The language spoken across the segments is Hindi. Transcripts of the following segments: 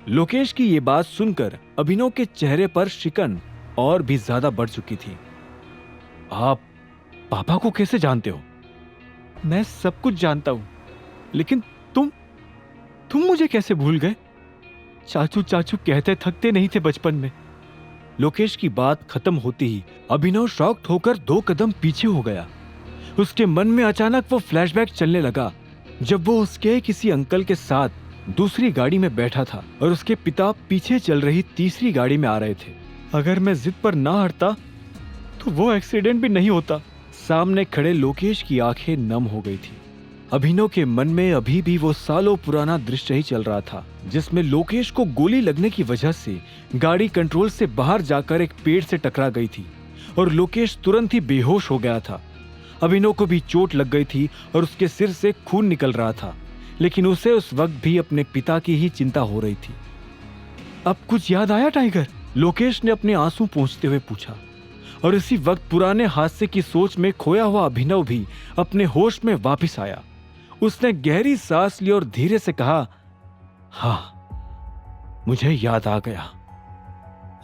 लोकेश की ये बात सुनकर अभिनव के चेहरे पर शिकन और भी ज्यादा बढ़ चुकी थी। आप पापा को कैसे जानते हो? मैं सब कुछ जानता हूं, लेकिन तुम मुझे कैसे भूल गए? चाचू चाचू कहते थकते नहीं थे बचपन में। लोकेश की बात खत्म होती ही अभिनव शॉक्ड होकर 2 कदम पीछे हो गया। उसके मन में अचानक वो फ्लैशबैक चलने लगा जब वो उसके किसी अंकल के साथ दूसरी गाड़ी में बैठा था और उसके पिता पीछे चल रही तीसरी गाड़ी में आ रहे थे। अगर मैं जिद पर ना हटता तो वो एक्सीडेंट भी नहीं होता। सामने खड़े लोकेश की आंखें नम हो गई थी। अभिनव के मन में अभी भी वो सालों पुराना दृश्य ही चल रहा था जिसमें लोकेश को गोली लगने की वजह से गाड़ी कंट्रोल से बाहर जाकर एक पेड़ से टकरा गई थी और लोकेश तुरंत ही बेहोश हो गया था। अभिनव को भी चोट लग गई थी और उसके सिर से खून निकल रहा था, लेकिन उसे उस वक्त भी अपने पिता की ही चिंता हो रही थी। अब कुछ याद आया टाइगर? लोकेश ने अपने आंसू पोंछते हुए पूछा। और इसी वक्त पुराने हादसे की सोच में खोया हुआ अभिनव भी अपने होश में वापस आया। उसने गहरी सांस ली और धीरे से कहा, हाँ, मुझे याद आ गया।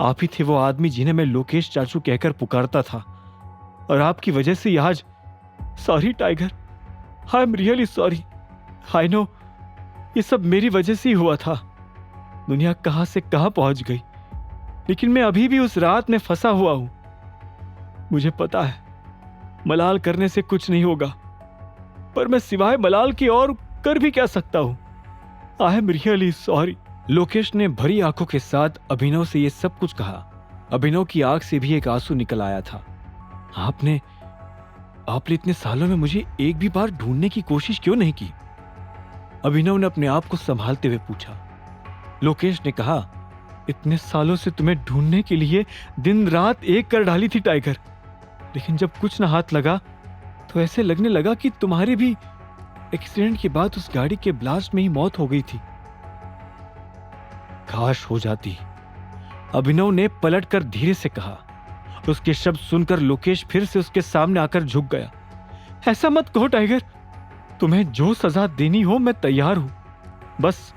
आप ही थे वो आदमी जिन्हें मैं लोकेश चाचू कहकर पुकारता था, और आपकी वजह से आज। Sorry tiger, I am really sorry. I know ये सब मेरी वजह से ही हुआ था। दुनिया कहां से कहां पहुंच गई, लेकिन मैं अभी भी उस रात में फंसा हुआ हूं। मुझे पता है मलाल करने से कुछ नहीं होगा, पर मैं सिवाय मलाल की और कर भी क्या सकता हूं। I am really sorry. Lokesh ने भरी आंखों के साथ अभिनव से यह सब कुछ कहा। अभिनव की आंख से भी एक आंसू निकल आया था। आपने इतने सालों में मुझे एक भी बार ढूंढने की कोशिश क्यों नहीं की? अभिनव ने अपने आप को संभालते हुए पूछा। लोकेश ने कहा, इतने सालों से तुम्हें ढूंढने के लिए दिन रात एक कर डाली थी टाइगर, लेकिन जब कुछ ना हाथ लगा तो ऐसे लगने लगा कि तुम्हारी भी एक्सीडेंट के बाद उस गाड़ी के ब्लास्ट में ही मौत हो गई थी। काश हो जाती, अभिनव ने पलटकर धीरे से कहा। उसके शब्द सुनकर लोकेश फिर से उसके सामने आकर झुक गया। ऐसा मत कहो टाइगर, तुम्हें जो सजा देनी हो मैं तैयार हूं। बस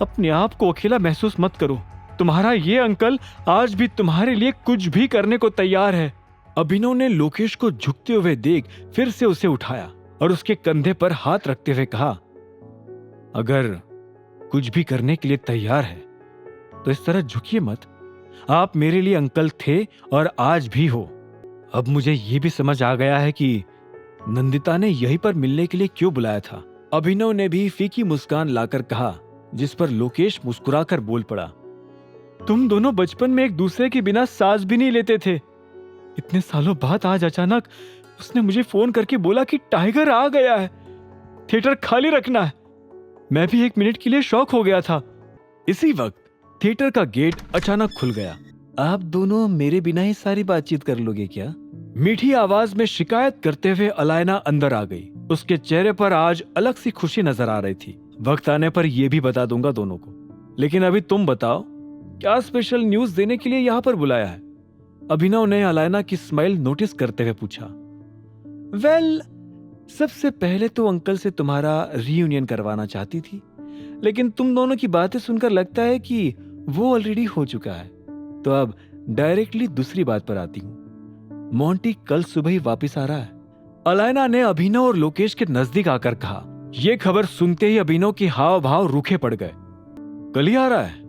अपने आप को अकेला महसूस मत करो। तुम्हारा ये अंकल आज भी तुम्हारे लिए कुछ भी करने को तैयार है। अभिनव ने लोकेश को झुकते हुए देख फिर से उसे उठाया और उसके कंधे पर हाथ रखते हुए कहा, अगर कुछ भी करने के लिए तैयार है तो इस तरह झुकिए मत। आप मेरे लिए अंकल थे और आज भी हो। अब मुझे यह भी समझ आ गया है कि नंदिता ने यहीं पर मिलने के लिए क्यों बुलाया था। अभिनव ने भी फीकी मुस्कान लाकर कहा, जिस पर लोकेश मुस्कुराकर बोल पड़ा, तुम दोनों बचपन में एक दूसरे के बिना सांस भी नहीं लेते थे। इतने सालों बाद आज अचानक उसने मुझे फोन करके बोला कि टाइगर आ गया है, थिएटर खाली रखना है। मैं भी 1 मिनट के लिए शॉक हो गया था। इसी वक्त थिएटर का गेट अचानक खुल गया। आप दोनों मेरे बिना ही सारी बातचीत कर लोगे क्या? मीठी आवाज में शिकायत करते हुए अलायना अंदर आ गई। उसके चेहरे पर आज अलग सी खुशी नजर आ रही थी। वक्त आने पर यह भी बता दूंगा दोनों को, लेकिन अभी तुम बताओ, क्या स्पेशल न्यूज देने के लिए यहाँ पर बुलाया है? अभिनव ने अलायना की स्माइल नोटिस करते हुए पूछा। वेल, सबसे पहले तो अंकल से तुम्हारा रीयूनियन करवाना चाहती थी, लेकिन तुम दोनों की बातें सुनकर लगता है कि वो ऑलरेडी हो चुका है। तो अब डायरेक्टली दूसरी बात पर आती हूँ। मोंटी कल सुबह ही वापस आ रहा है। अलायना ने अभिनव और लोकेश के नजदीक आकर कहा। यह खबर सुनते ही अभिनव के हाव भाव रूखे पड़ गए। कल ही आ रहा है?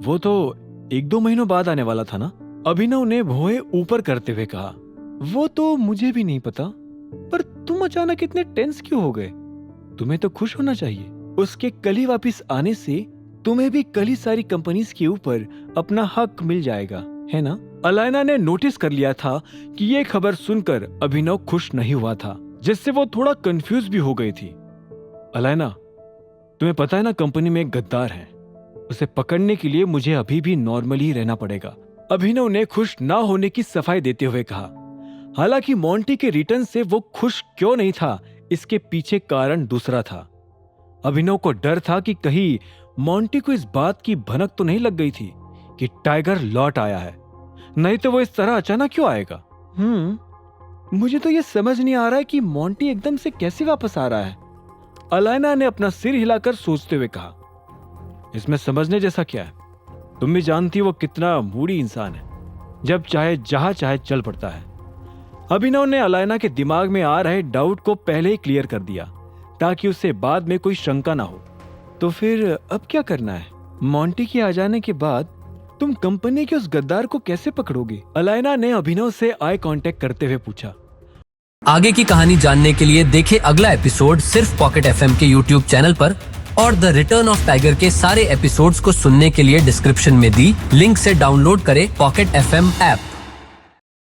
वो तो 1-2 महीनों बाद आने वाला था ना? अभिनव ने भौहें ऊपर करते हुए कहा। वो तो मुझे भी नहीं पता, पर तुम अचानक इतने टेंस क्यों हो गए? तुम्हें तो खुश होना चाहिए। उसके कल ही वापिस आने से तुम्हें भी कल ही सारी कंपनीज के ऊपर अपना हक मिल जाएगा, है ना? अलायना ने नोटिस कर लिया था कि ये खबर सुनकर अभिनव खुश नहीं हुआ था, जिससे वो थोड़ा कंफ्यूज भी हो गई थी। अलायना, तुम्हें पता है ना, कंपनी में एक गद्दार है। उसे पकड़ने के लिए मुझे अभी भी नॉर्मली ही रहना पड़ेगा। अभिनव ने खुश ना होने की सफाई देते हुए कहा। हालांकि मोंटी के रिटर्न से वो खुश क्यों नहीं था, इसके पीछे कारण दूसरा था। अभिनव को डर था कि कहीं मोंटी को इस बात की भनक तो नहीं लग गई थी कि टाइगर लौट आया है, नहीं तो वो इस तरह अचानक क्यों आएगा। मुझे तो ये समझ नहीं आ रहा है कि मोंटी एकदम से कैसे वापस आ रहा है। अलायना ने अपना सिर हिलाकर सोचते हुए कहा। इसमें समझने जैसा क्या है? तुम भी जानती हो वो कितना मूडी इंसान है, जब चाहे जहां चाहे चल पड़ता है। अभिनव ने अलायना के दिमाग में आ रहे डाउट को पहले ही क्लियर कर दिया ताकि उसे बाद में कोई शंका ना हो। तो फिर अब क्या करना है? मोंटी के आ जाने के बाद तुम कंपनी के उस गद्दार को कैसे पकड़ोगे? अलायना ने अभिनव से आई कांटेक्ट करते हुए पूछा। आगे की कहानी जानने के लिए देखें अगला एपिसोड सिर्फ पॉकेट एफएम के यूट्यूब चैनल पर, और द रिटर्न ऑफ टाइगर के सारे एपिसोड्स को सुनने के लिए डिस्क्रिप्शन में दी लिंक से डाउनलोड करें पॉकेट एफएम ऐप।